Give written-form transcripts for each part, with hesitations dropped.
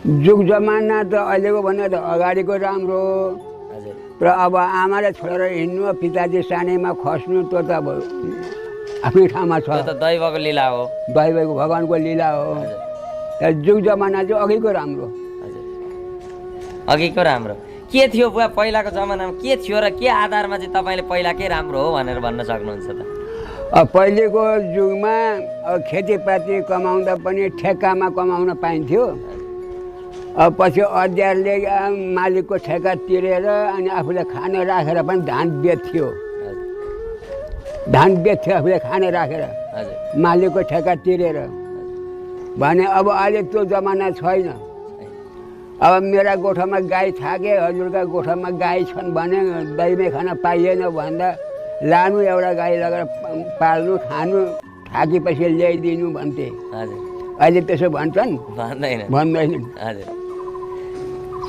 जुग जमाना त अहिलेको भन्दा त अगाडिको राम्रो हजुर र अब आमाले छोडेर हिँड्नु पिताजी सानैमा खस्नु त्यो त अब आफ्नै ठाउँमा छ त्यो त दैवको लीला हो दैवको भगवान्को लीला हो हजुर तर जुग जमाना चाहिँ अघिको राम्रो हजुर अघिको राम्रो के थियो बुवा पहिलाको जमानामा के थियो र के आधारमा चाहिँ तपाईँले पहिला के राम्रो हो भनेर भन्न सक्नुहुन्छ त पहिलेको जुगमा खेतीपाती कमाउँदा पनि ठेक्कामा कमाउन पाइन्थ्यो पछि अध्यारले मालिकको ठेक्का तिरेर अनि आफूले खान राखेर पनि धान बेच्थ्यो आफूले खान राखेर हजुर मालिकको ठेक्का तिरेर भने अब अहिले त्यो जमाना छैन अब मेरा गोठामा गाई थाके हजुरका गोठामा गाई छन् भने दहीमै खान पाइएन भन्दा लानु एउटा गाई लगेर पाल्नु खानु थाकेपछि ल्याइदिनु भन्थे हजुर अहिले त्यसो भन्छन् भन्दैनन् हजुर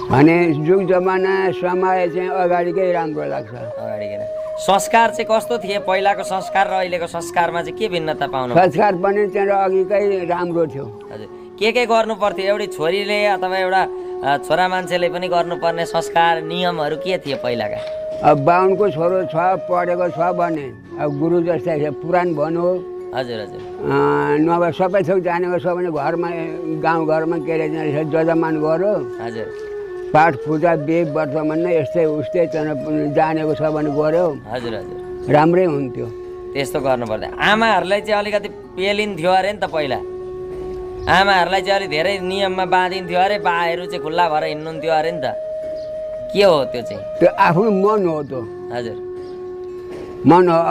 भने जुग जमाना समय चाहिँ अगाडिकै राम्रो लाग्छ अगाडिकन संस्कार चाहिँ कस्तो थिए पहिलाको संस्कार र अहिलेको संस्कारमा चाहिँ के भिन्नता पाउनु संस्कार पनि चाहिँ अघिकै राम्रो थियो हजुर के गर्नु पर्थ्यो एउटी छोरीले अथवा एउटा छोरा मान्छेले पनि गर्नुपर्ने संस्कार नियमहरू के थिए पहिलाका अब बाहुनको छोरो छ पढेको छ भने अब गुरु जस्तै पुराण भनौँ हजुर हजुर नभए सबै थोक जानेको छ भने घरमा गाउँघरमा के अरे जजमान गऱ्यो हजुर पाठ पूजा बेग वर्तमान नै यस्तै उस्तै जानेको छ भने गऱ्यो हजुर हजुर राम्रै हुन्थ्यो त्यस्तो गर्नु पर्दैन आमाहरूलाई चाहिँ अलिकति पेलिन्थ्यो अरे नि त पहिला आमाहरूलाई चाहिँ अलिक धेरै नियममा बाँधिन्थ्यो अरे बाहरू चाहिँ खुल्ला भएर हिँड्नुहुन्थ्यो अरे नि त के हो त्यो चाहिँ त्यो आफ्नो मन हो त्यो हजुर मन हो